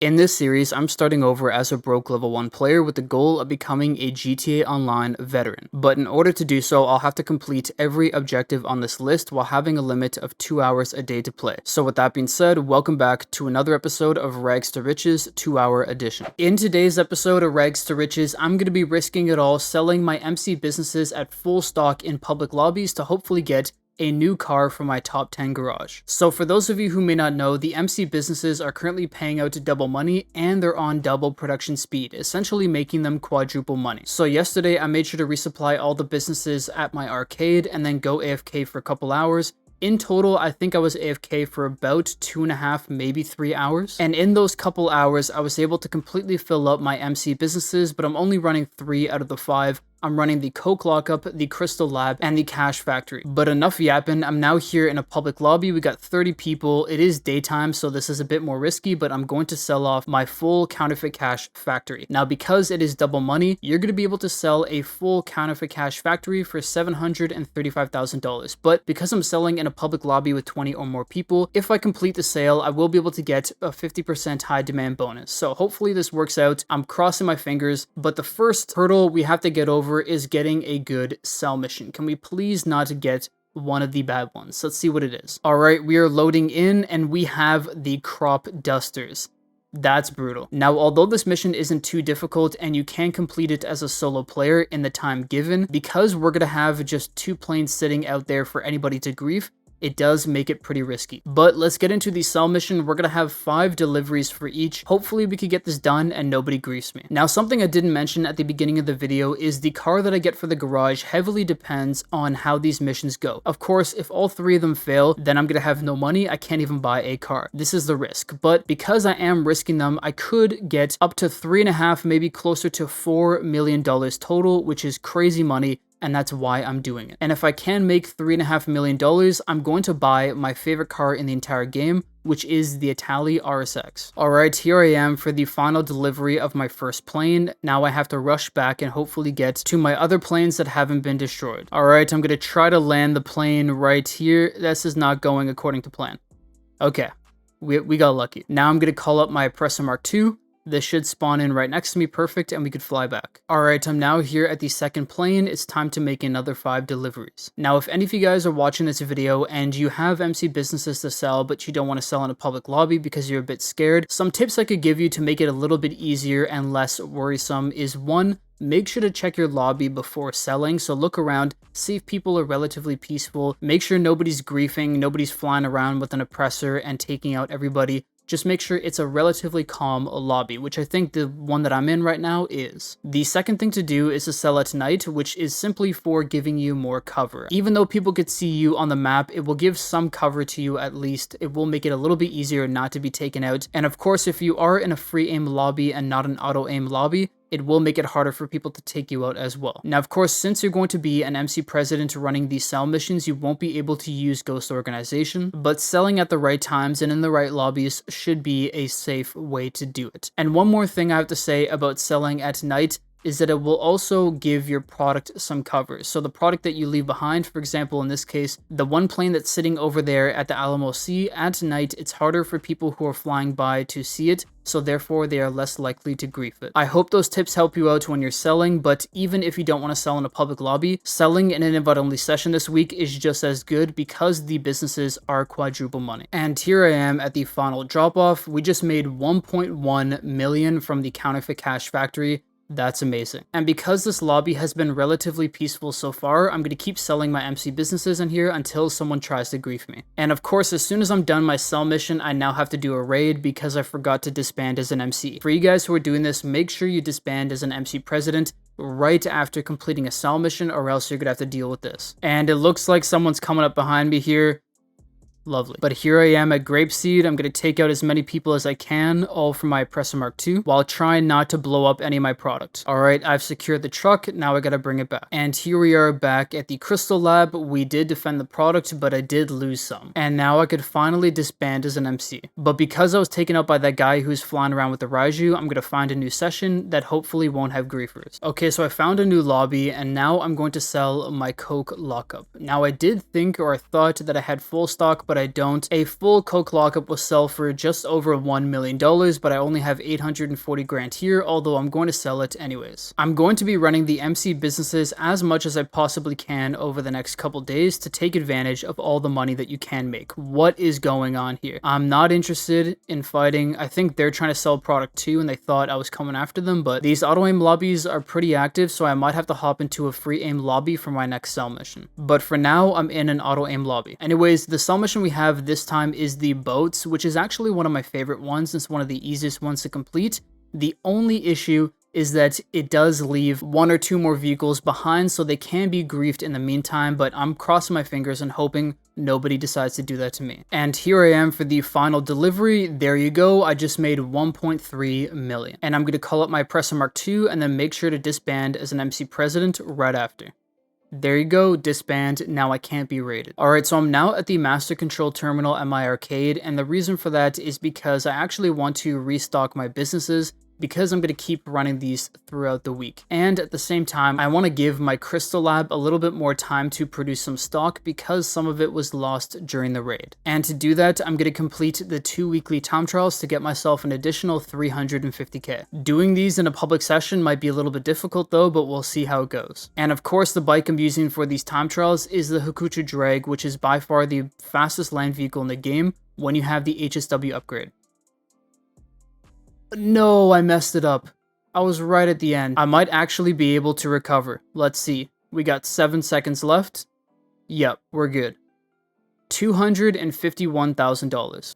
In this series, I'm starting over as a broke level 1 player with the goal of becoming a GTA Online veteran. But in order to do so, I'll have to complete every objective on this list while having a limit of 2 hours a day to play. So with that being said, welcome back to another episode of Rags to Riches 2-hour edition. In today's episode of Rags to Riches, I'm going to be risking it all selling my MC businesses at full stock in public lobbies to hopefully get a new car for my top 10 garage. So for those of you who may not know, the MC businesses are currently paying out double money and they're on double production speed, essentially making them quadruple money. So yesterday I made sure to resupply all the businesses at my arcade and then go AFK for a couple hours. In total, I think I was AFK for about 2.5, maybe 3 hours. And in those couple hours, I was able to completely fill up my MC businesses, but I'm only running 3 out of the 5. I'm running the Coke Lockup, the Crystal Lab, and the Cash Factory. But enough yapping, I'm now here in a public lobby. We got 30 people. It is daytime, so this is a bit more risky, but I'm going to sell off my full counterfeit cash factory. Now, because it is double money, you're going to be able to sell a full counterfeit cash factory for $735,000. But because I'm selling in a public lobby with 20 or more people, if I complete the sale, I will be able to get a 50% high demand bonus. So hopefully this works out. I'm crossing my fingers, but the first hurdle we have to get over is getting a good sell mission. Can we please not get one of the bad ones? Let's see what it is. All right, we are loading in and we have the crop dusters. That's brutal. Now, although this mission isn't too difficult and you can complete it as a solo player in the time given, because we're gonna have just 2 planes sitting out there for anybody to grief, it does make it pretty risky. But let's get into the sell mission. We're gonna have 5 deliveries for each. Hopefully we could get this done and nobody griefs me. Now, something I didn't mention at the beginning of the video is the car that I get for the garage heavily depends on how these missions go. Of course, if all 3 of them fail, then I'm gonna have no money. I can't even buy a car. This is the risk. But because I am risking them, I could get up to 3.5, maybe closer to $4 million total, which is crazy money. And that's why I'm doing it. And if I can make $3.5 million, I'm going to buy my favorite car in the entire game, which is the Itali RSX. All right, here I am for the final delivery of my first plane. Now I have to rush back and hopefully get to my other planes that haven't been destroyed. All right, I'm gonna try to land the plane right here. This is not going according to plan. Okay, we got lucky. Now I'm gonna call up my Oppressor MK II. This should spawn in right next to me, perfect, and we could fly back. Alright, I'm now here at the second plane. It's time to make another 5 deliveries. Now, if any of you guys are watching this video and you have MC businesses to sell, but you don't want to sell in a public lobby because you're a bit scared, some tips I could give you to make it a little bit easier and less worrisome is 1, make sure to check your lobby before selling. So look around, see if people are relatively peaceful, make sure nobody's griefing, nobody's flying around with an oppressor and taking out everybody. Just make sure it's a relatively calm lobby, which I think the one that I'm in right now is. The second thing to do is to sell at night, which is simply for giving you more cover. Even though people could see you on the map, it will give some cover to you at least. It will make it a little bit easier not to be taken out. And of course, if you are in a free aim lobby and not an auto aim lobby, it will make it harder for people to take you out as well. Now, of course, since you're going to be an MC president running these sell missions, you won't be able to use Ghost Organization, but selling at the right times and in the right lobbies should be a safe way to do it. And one more thing I have to say about selling at night is that it will also give your product some cover. So the product that you leave behind, for example, in this case, the one plane that's sitting over there at the Alamo Sea, at night, it's harder for people who are flying by to see it, so therefore they are less likely to grief it. I hope those tips help you out when you're selling, but even if you don't want to sell in a public lobby, selling in an invite-only session this week is just as good because the businesses are quadruple money. And here I am at the final drop-off. We just made 1.1 million from the counterfeit cash factory. That's amazing. And because this lobby has been relatively peaceful so far, I'm going to keep selling my MC businesses in here until someone tries to grief me. And of course, as soon as I'm done my sell mission, I now have to do a raid because I forgot to disband as an MC. For you guys who are doing this, make sure you disband as an MC president right after completing a sell mission, or else you're going to have to deal with this. And it looks like someone's coming up behind me here. Lovely. But here I am at Grapeseed. I'm going to take out as many people as I can, all from my Oppressor MK II, while trying not to blow up any of my products. All right, I've secured the truck. Now I got to bring it back. And here we are back at the Crystal Lab. We did defend the product, but I did lose some. And now I could finally disband as an MC. But because I was taken out by that guy who's flying around with the Raiju, I'm going to find a new session that hopefully won't have griefers. Okay, so I found a new lobby, and now I'm going to sell my Coke Lockup. Now I did think, or I thought that I had full stock, but I don't. A full Coke lockup will sell for just over $1 million, but I only have 840 grand here, although I'm going to sell it anyways. I'm going to be running the MC businesses as much as I possibly can over the next couple days to take advantage of all the money that you can make. What is going on here? I'm not interested in fighting. I think they're trying to sell product too, and they thought I was coming after them, but these auto aim lobbies are pretty active, so I might have to hop into a free aim lobby for my next sell mission. But for now, I'm in an auto aim lobby. Anyways, the sell mission we have this time is the boats, which is actually one of my favorite ones. It's one of the easiest ones to complete. The only issue is that it does leave 1 or 2 more vehicles behind, so they can be griefed in the meantime, but I'm crossing my fingers and hoping nobody decides to do that to me. And here I am for the final delivery. There you go. I just made 1.3 million. And I'm going to call up my Oppressor Mark II and then make sure to disband as an MC president right after. There you go, disband, now I can't be raided. Alright, so I'm now at the Master Control Terminal at my arcade, and the reason for that is because I actually want to restock my businesses because I'm going to keep running these throughout the week. And at the same time, I want to give my Crystal Lab a little bit more time to produce some stock because some of it was lost during the raid. And to do that, I'm going to complete the 2 weekly time trials to get myself an additional 350k. Doing these in a public session might be a little bit difficult though, but we'll see how it goes. And of course, the bike I'm using for these time trials is the Hakuchu Drag, which is by far the fastest land vehicle in the game when you have the HSW upgrade. No, I messed it up. I was right at the end. I might actually be able to recover. Let's see. We got 7 seconds left. Yep, we're good. $251,000.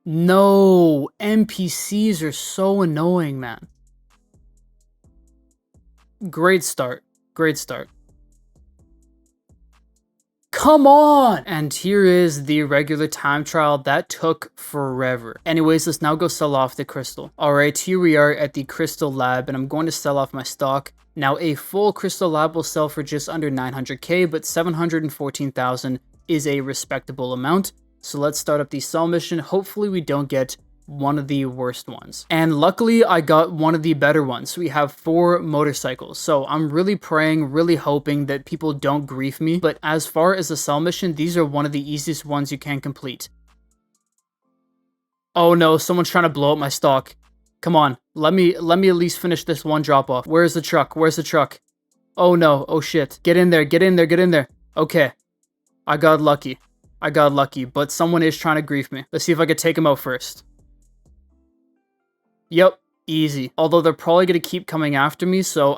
No, NPCs are so annoying, man. Great start. Great start. Come on! And here is the regular time trial that took forever. Anyways, let's now go sell off the crystal. Alright, here we are at the crystal lab, and I'm going to sell off my stock. Now, a full crystal lab will sell for just under 900k, but 714,000 is a respectable amount. So let's start up the sell mission. Hopefully we don't get one of the worst ones. And luckily I got one of the better ones. We have 4 motorcycles. So I'm really praying, really hoping that people don't grief me. But as far as the sell mission, these are one of the easiest ones you can complete. Oh no, someone's trying to blow up my stock. Come on, let me at least finish this one drop off. Where's the truck? Where's the truck? Oh no, oh shit. Get in there, get in there, get in there. Okay, I got lucky. I got lucky, but someone is trying to grief me. Let's see if I could take him out first. Yep, easy. Although they're probably going to keep coming after me, so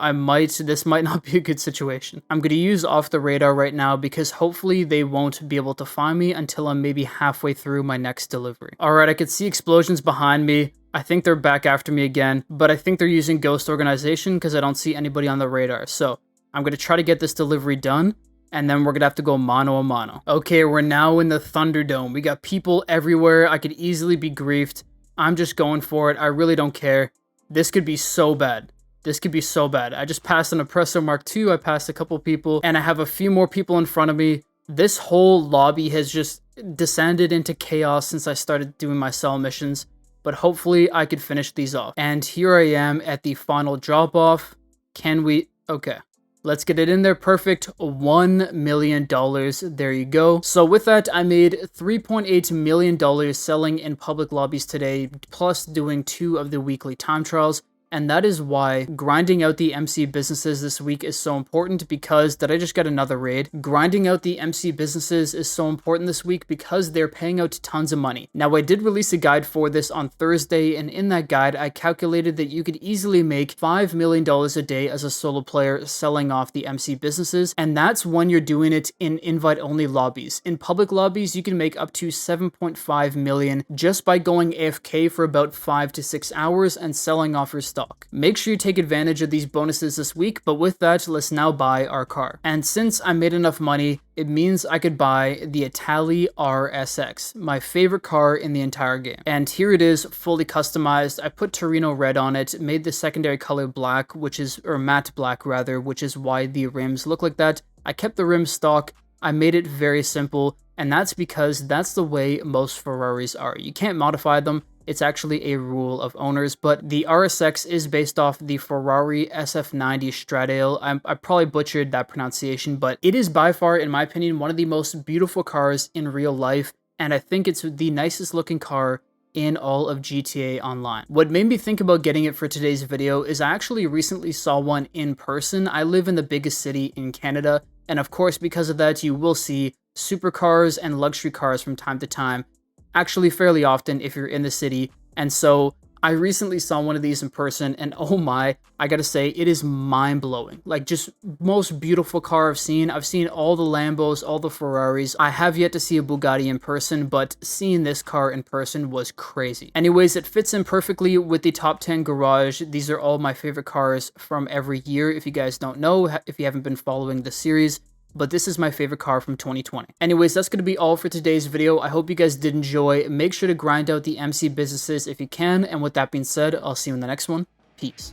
this might not be a good situation. I'm going to use off the radar right now because hopefully they won't be able to find me until I'm maybe halfway through my next delivery. Alright, I can see explosions behind me. I think they're back after me again, but I think they're using Ghost Organization because I don't see anybody on the radar. So I'm going to try to get this delivery done, and then we're going to have to go mano a mano. Okay, we're now in the Thunderdome. We got people everywhere. I could easily be griefed. I'm just going for it. I really don't care. This could be so bad. This could be so bad. I just passed an Oppressor Mark II. I passed a couple people, and I have a few more people in front of me. This whole lobby has just descended into chaos since I started doing my sell missions, but hopefully I could finish these off. And here I am at the final drop-off. Can we? Okay. Let's get it in there. Perfect. $1 million. There you go. So with that, I made $3.8 million selling in public lobbies today, plus doing 2 of the weekly time trials. And that is why grinding out the MC businesses this week is so important because, did I just get another raid? Grinding out the MC businesses is so important this week because they're paying out tons of money. Now, I did release a guide for this on Thursday, and in that guide, I calculated that you could easily make $5 million a day as a solo player selling off the MC businesses, and that's when you're doing it in invite-only lobbies. In public lobbies, you can make up to 7.5 million just by going AFK for about 5 to 6 hours and selling off your stuff. Make sure you take advantage of these bonuses this week, but with that, let's now buy our car. And since I made enough money, it means I could buy the Itali RSX, my favorite car in the entire game. And here it is, fully customized. I put Torino red on it, made the secondary color black, or matte black rather, which is why the rims look like that. I kept the rims stock. I made it very simple, and that's because that's the way most Ferraris are. You can't modify them. It's actually a rule of owners, but the RSX is based off the Ferrari SF90 Stradale. I probably butchered that pronunciation, but it is by far, in my opinion, one of the most beautiful cars in real life, and I think it's the nicest looking car in all of GTA Online. What made me think about getting it for today's video is I actually recently saw one in person. I live in the biggest city in Canada, and of course because of that you will see supercars and luxury cars from time to time, actually fairly often if you're in the city. And so I recently saw one of these in person, and oh my, I gotta say, it is mind-blowing. Like, just most beautiful car I've seen. I've seen all the Lambos, all the Ferraris. I have yet to see a Bugatti in person, but seeing this car in person was crazy. Anyways, it fits in perfectly with the top 10 garage. These are all my favorite cars from every year, if you guys don't know, if you haven't been following the series. But this is my favorite car from 2020. Anyways, that's going to be all for today's video. I hope you guys did enjoy. Make sure to grind out the MC businesses if you can. And with that being said, I'll see you in the next one. Peace.